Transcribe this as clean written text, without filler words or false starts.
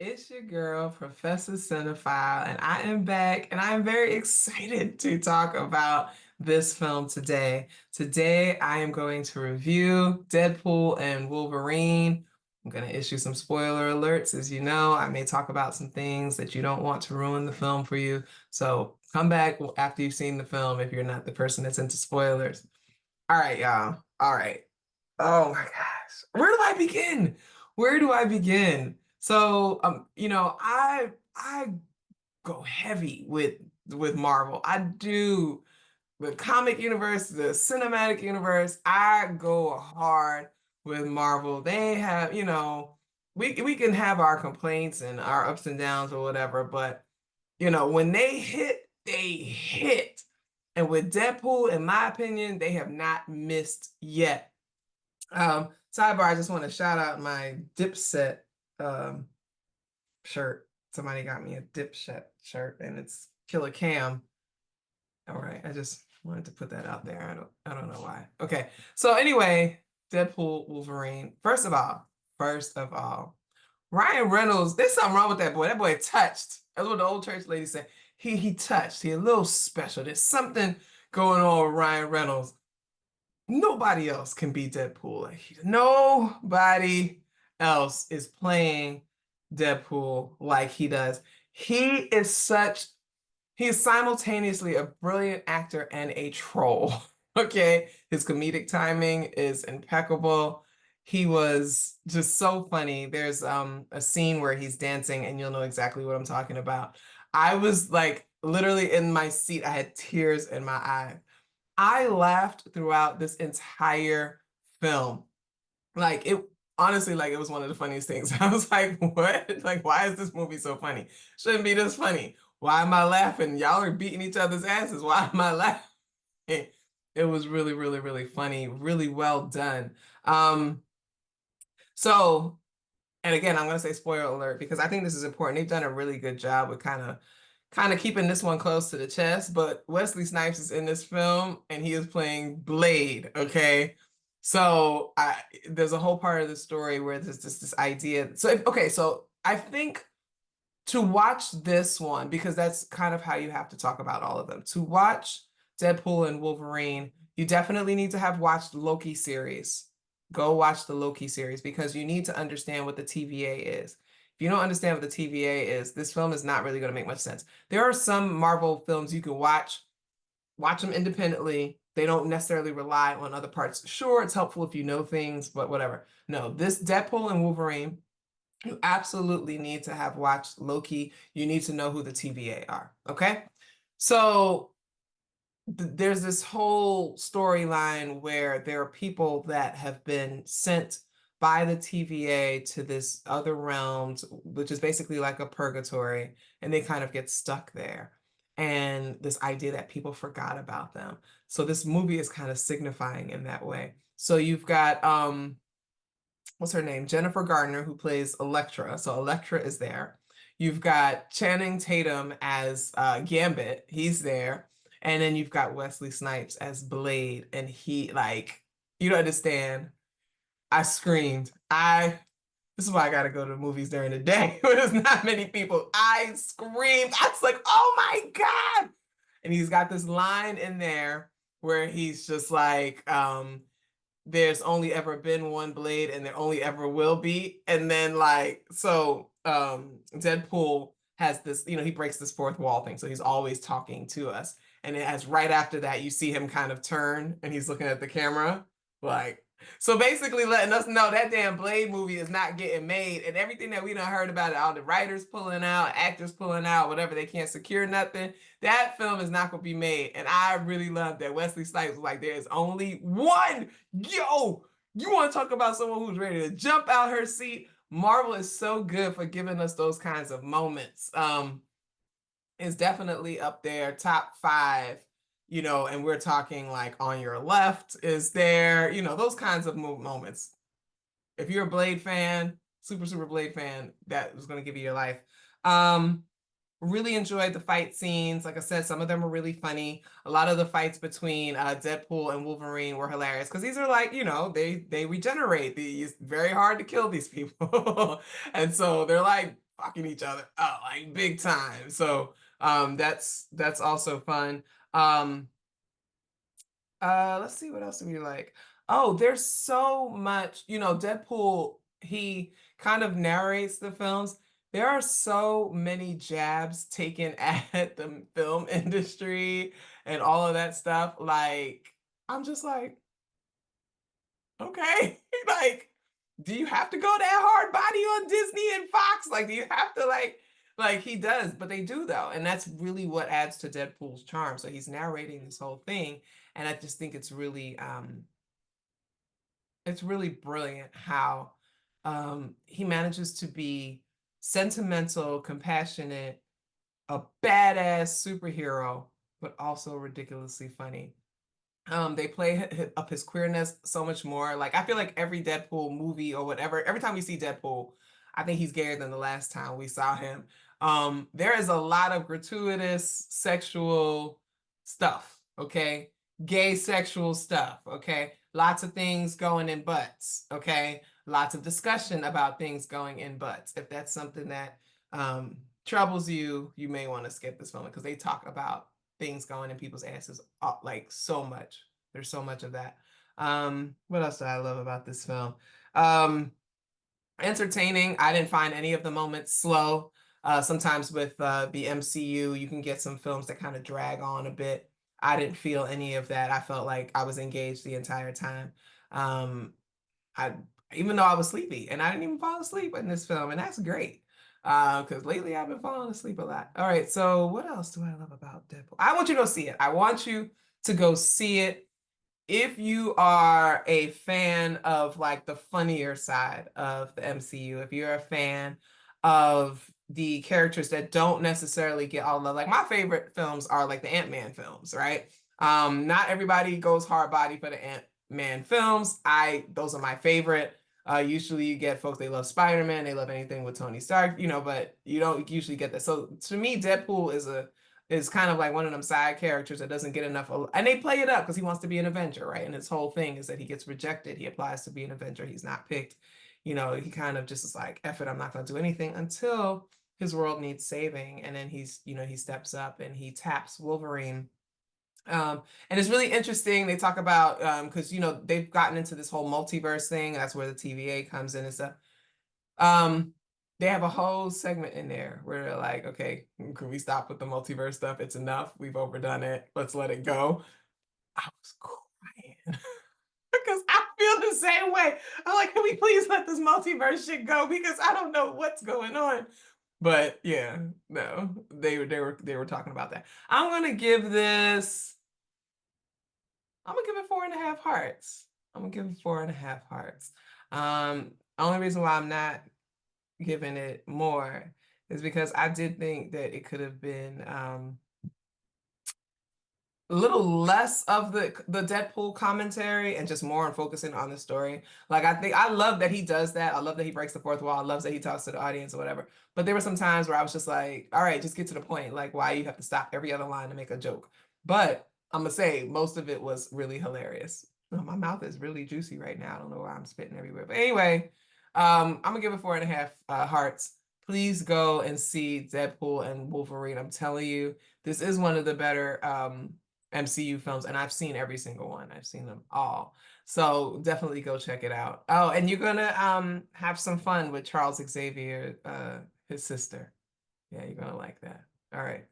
It's your girl, Professor Cinephile, and I am back, and I am very excited to talk about this film today. Today, I am going to review Deadpool and Wolverine. I'm going to issue some spoiler alerts. As you know, I may talk about some things that you don't want to ruin the film for you. So come back after you've seen the film if you're not the person that's into spoilers. All right, y'all. All right. Oh my gosh. Where do I begin? Where do I begin? So, I go heavy with Marvel. I do the comic universe, the cinematic universe. I go hard with Marvel. They have, we can have our complaints and our ups and downs or whatever, but when they hit, they hit. And with Deadpool, in my opinion, they have not missed yet. Sidebar, I just want to shout out my Dipset um shirt. Somebody got me a Dipset shirt and it's Killer Cam. All right, I just wanted to put that out there. I don't know why. Okay. So anyway, Deadpool Wolverine. First of all, Ryan Reynolds, there's something wrong with that boy. That boy touched. That's what the old church lady said. He touched. He a little special. There's something going on with Ryan Reynolds. Nobody else can be Deadpool. Nobody else is playing Deadpool like he does. He is simultaneously a brilliant actor and a troll. Okay. His comedic timing is impeccable. He was just so funny. There's a scene where he's dancing and you'll know exactly what I'm talking about. I was like literally in my seat. I had tears in my eyes. I laughed throughout this entire film. Like it honestly, like it was one of the funniest things. I was like, what? Like, why is this movie so funny? Shouldn't be this funny. Why am I laughing? Y'all are beating each other's asses. Why am I laughing? It was really, really, really funny, really well done. Um, so and again, I'm gonna say spoiler alert because I think this is important. They've done a really good job with kind of keeping this one close to the chest, but Wesley Snipes is in this film and he is playing Blade, okay? So there's a whole part of the story where there's just this idea. So I think to watch this one, because that's kind of how you have to talk about all of them. To watch Deadpool and Wolverine, you definitely need to have watched Loki series. Go watch the Loki series because you need to understand what the TVA is. If you don't understand what the TVA is, this film is not really going to make much sense. There are some Marvel films you can watch them independently. They don't necessarily rely on other parts. Sure, it's helpful if you know things, but whatever. No, this Deadpool and Wolverine, you absolutely need to have watched Loki. You need to know who the TVA are. Okay. So there's this whole storyline where there are people that have been sent by the TVA to this other realms, which is basically like a purgatory, and they kind of get stuck there. And this idea that people forgot about them. So this movie is kind of signifying in that way. So you've got what's her name? Jennifer Gardner, who plays Elektra. So Elektra is there. You've got Channing Tatum as Gambit. He's there. And then you've got Wesley Snipes as Blade. And he, like, you don't understand. I screamed. This is why I gotta go to the movies during the day when there's not many people. I screamed. I was like, oh my God. And he's got this line in there where he's just like, there's only ever been one Blade and there only ever will be. And then Deadpool has this, he breaks this fourth wall thing. So he's always talking to us. And as right after that, you see him kind of turn and he's looking at the camera. Like, so basically letting us know that damn Blade movie is not getting made. And everything that we done heard about it, all the writers pulling out, actors pulling out, whatever, they can't secure nothing. That film is not going to be made. And I really love that Wesley Snipes was like, there's only one. Yo, you want to talk about someone who's ready to jump out her seat? Marvel is so good for giving us those kinds of moments. It's definitely up there, top five, and we're talking like On Your Left is there, those kinds of moments. If you're a Blade fan, super, super Blade fan, that was going to give you your life. Really enjoyed the fight scenes. Like I said, some of them were really funny. A lot of the fights between Deadpool and Wolverine were hilarious because these are like, they regenerate. It's very hard to kill these people. And so they're like fucking each other up like big time. So that's also fun. Let's see what else do we like. Oh, there's so much, Deadpool, he kind of narrates the films. There are so many jabs taken at the film industry and all of that stuff. Like, I'm just like, okay, like, do you have to go that hard body on Disney and Fox? Like, do you have to like he does, but they do though, and that's really what adds to Deadpool's charm. So he's narrating this whole thing, and I just think it's really brilliant how he manages to be sentimental, compassionate, a badass superhero, but also ridiculously funny. They play up his queerness so much more. Like I feel like every Deadpool movie or whatever, every time we see Deadpool, I think he's gayer than the last time we saw him. There is a lot of gratuitous sexual stuff, okay? Gay sexual stuff, okay? Lots of things going in butts, okay? Lots of discussion about things going in butts. If that's something that troubles you, you may want to skip this moment because they talk about things going in people's asses like so much. There's so much of that. What else do I love about this film? Um, Entertaining. I didn't find any of the moments slow. Sometimes with the MCU, you can get some films that kind of drag on a bit. I didn't feel any of that. I felt like I was engaged the entire time. Um, I Even though I was sleepy, and I didn't even fall asleep in this film, and that's great. Because lately I've been falling asleep a lot. All right, so what else do I love about Deadpool? I want you to go see it. I want you to go see it if you are a fan of like the funnier side of the MCU, if you're a fan of the characters that don't necessarily get all love, like my favorite films are like the Ant-Man films, right? Not everybody goes hard body for the Ant-Man films. Those are my favorite. Usually you get folks, they love Spider-Man, they love anything with Tony Stark, but you don't usually get that. So to me, Deadpool is kind of like one of them side characters that doesn't get enough, and they play it up because he wants to be an Avenger, right? And his whole thing is that he gets rejected. He applies to be an Avenger. He's not picked. He kind of just is like, F it, I'm not going to do anything until his world needs saving. And then he steps up and he taps Wolverine. And it's really interesting. They talk about, because, they've gotten into this whole multiverse thing. That's where the TVA comes in and stuff. Um, they have a whole segment in there where they're like, okay, can we stop with the multiverse stuff? It's enough. We've overdone it. Let's let it go. I was crying because I feel the same way. I'm like, can we please let this multiverse shit go? Because I don't know what's going on. But yeah, no, they were talking about that. I'm gonna give it 4.5 hearts. I'm gonna give it 4.5 hearts. Only reason why I'm not giving it more is because I did think that it could have been a little less of the Deadpool commentary and just more on focusing on the story. Like I love that he does that. I love that he breaks the fourth wall. I love that he talks to the audience or whatever. But there were some times where I was just like, all right, just get to the point. Like why you have to stop every other line to make a joke. But I'm gonna say most of it was really hilarious. Oh, my mouth is really juicy right now. I don't know why I'm spitting everywhere. But anyway, I'm gonna give it 4.5 hearts. Please go and see Deadpool and Wolverine. I'm telling you, this is one of the better MCU films, and I've seen every single one. I've seen them all. So definitely go check it out. Oh, and you're gonna have some fun with Charles Xavier, his sister. Yeah, you're gonna like that. All right.